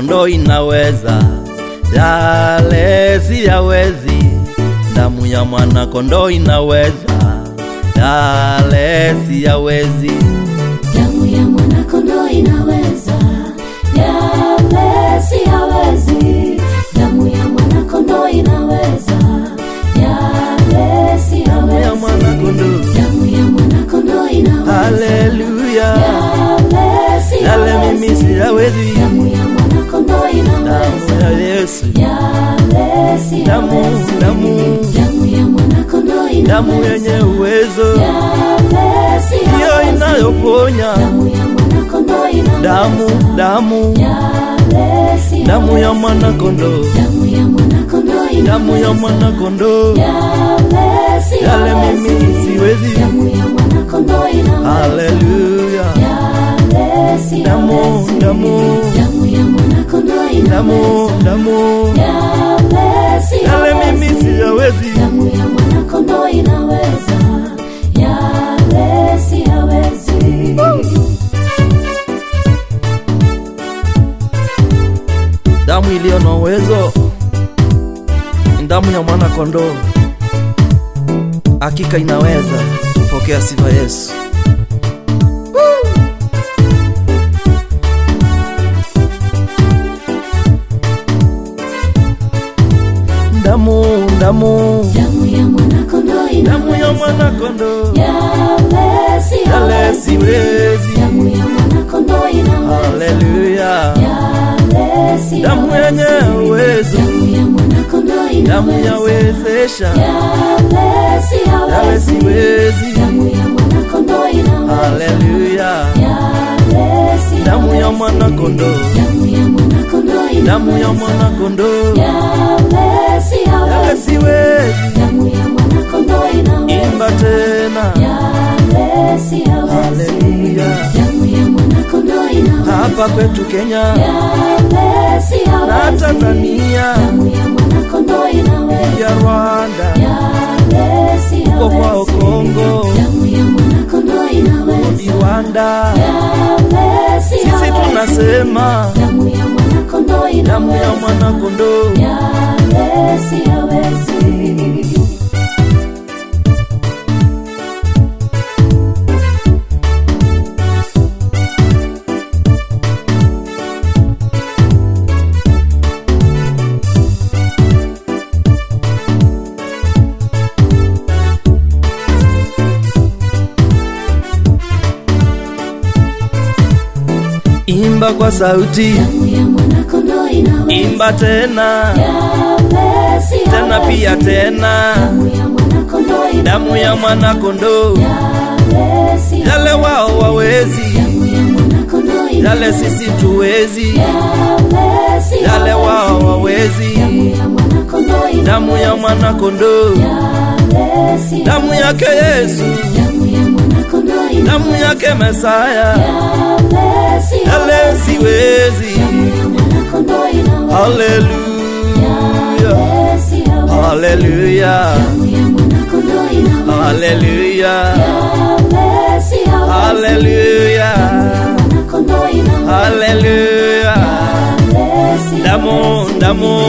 mwana-kondoo inaweza yale siyawezi. Damu ya mwana-kondoo inaweza yale siyawezi. Damu ya mwana-kondoo inaweza yale siyawezi. Damu ya mwana-kondoo inaweza yale siyawezi. Damu ya mwana-kondoo, damu ya mwana-kondoo inaweza. haleluya, yale mimi siyawezi. Damu ya mwana-kondoo inaweza. Damu ya Yesu, yale siyawezi. Damu ya mwana-kondoo inaweza. damu yenye uwezo, yale siyawezi. hiyo inayoponya. Damu ya mwana-kondoo inaweza. Damu yale siyawezi. damu ya mwana-kondoo, damu ya mwana-kondoo inaweza. damu ya mwana-kondoo, yale siyawezi. yale mimi siwezi. Damu ya mwana-kondoo inaweza. Haleluya, yale siyawezi. Damu ya mwana-kondoo inaweza. damu yale siyawezi. yale mimi siyawezi. Damu ya mwana-kondoo inaweza. yale siyawezi. Damu iliyo na uwezo ni damu ya mwana-kondoo. Hakika inaweza. Pokea sifa Yesu. Damu Damu ya mwana-kondoo inaweza. damu ya mwana-kondoo, yale yale siyawezi. siwezi. Damu ya mwana-kondoo inaweza. Haleluya, yale siyawezi. damu yenye uwezo, Damu ya mwana-kondoo damu inaweza. yawezesha. yale Yale siyawezi. siwezi. Damu ya mwana-kondoo inaweza. Haleluya, yale siyawezi. damu ya mwana-kondoo, Damu ya mwana-kondoo inaweza. damu ya mwana-kondoo, yale yale siyawezi. siwezi. Damu ya mwana-kondoo inaweza. Imba tena. yale siyawezi. Haleluya, Damu ya mwana-kondoo inaweza. hapa kwetu Kenya yale siyawezi. na Tanzania, Damu ya mwana-kondoo inaweza. ya Rwanda, yale huko kwao siyawezi. Kongo, Damu ya mwana-kondoo inaweza. Rwanda, yale sisi siyawezi. tunasema Damu ya mwana-kondoo inaweza. damu ya mwana-kondoo. yale siyawezi. Imba kwa sauti, Damu ya mwana-kondoo inaweza. imba tena yale siyawezi. tena pia tena. Damu ya mwana-kondoo inaweza. Damu ya mwana-kondoo, yale siyawezi. yale wao wawezi, Damu ya mwana-kondoo inaweza. yale sisi tuwezi. yale siyawezi. Yale wao wawezi. Damu ya mwana-kondoo inaweza. Damu ya mwana-kondoo, yale siyawezi. damu yake Yesu, Damu ya mwana-kondoo inaweza. damu yake Mesaya, yale siyawezi. yale siwezi. Damu ya mwana-kondoo inaweza. Haleluya, yale siyawezi. haleluya, Damu ya mwana-kondoo inaweza. haleluya, yale siyawezi. haleluya, Mwana-kondoo inaweza. haleluya. yale siyawezi. Damu Damu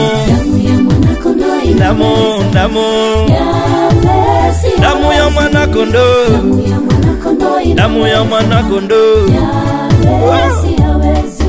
ya mwana-kondoo inaweza. damu yale siyawezi. damu ya mwana-kondoo, Damu ya mwana-kondoo inaweza. damu ya mwana-kondoo. yale siyawezi.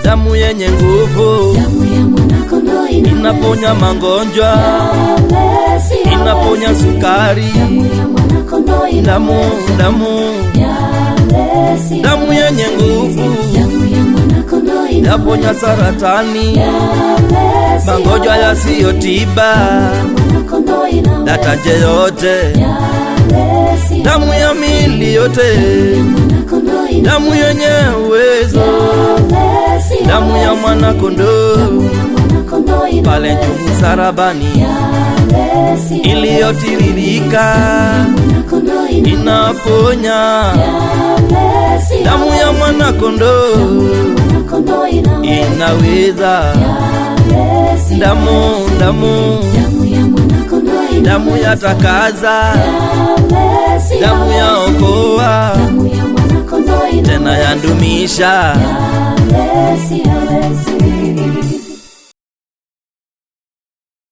Damu yenye nguvu, Damu ya mwana-kondoo inaweza. inaponya magonjwa, yale siyawezi. inaponya sukari. Damu ya mwana-kondoo Damu, inaweza. damu, yale siyawezi. damu yenye nguvu, Damu ya mwana-kondoo inaweza. inaponya saratani, yale siyawezi. magonjwa yasiyotiba, Mwana-kondoo inaweza. dataje yote. yale siyawezi. Damu ya miili yote, Mwana-kondoo inaweza. damu yenye uwezo, yale siyawezi. damu ya mwana-kondoo, Damu ya mwana-kondoo inaweza. pale juu msalabani, yale siyawezi. iliyotiririka mwanakondoo inaponya, Yalesi, damu ya mwanakondoo mwanakondoo inaweza, Yalesi, damu damu ya mwanakondoo damu ya takaza, Yalesi, damu ya okoa, damu ya mwanakondoo tena yandumisha. Yalesi, Yalesi.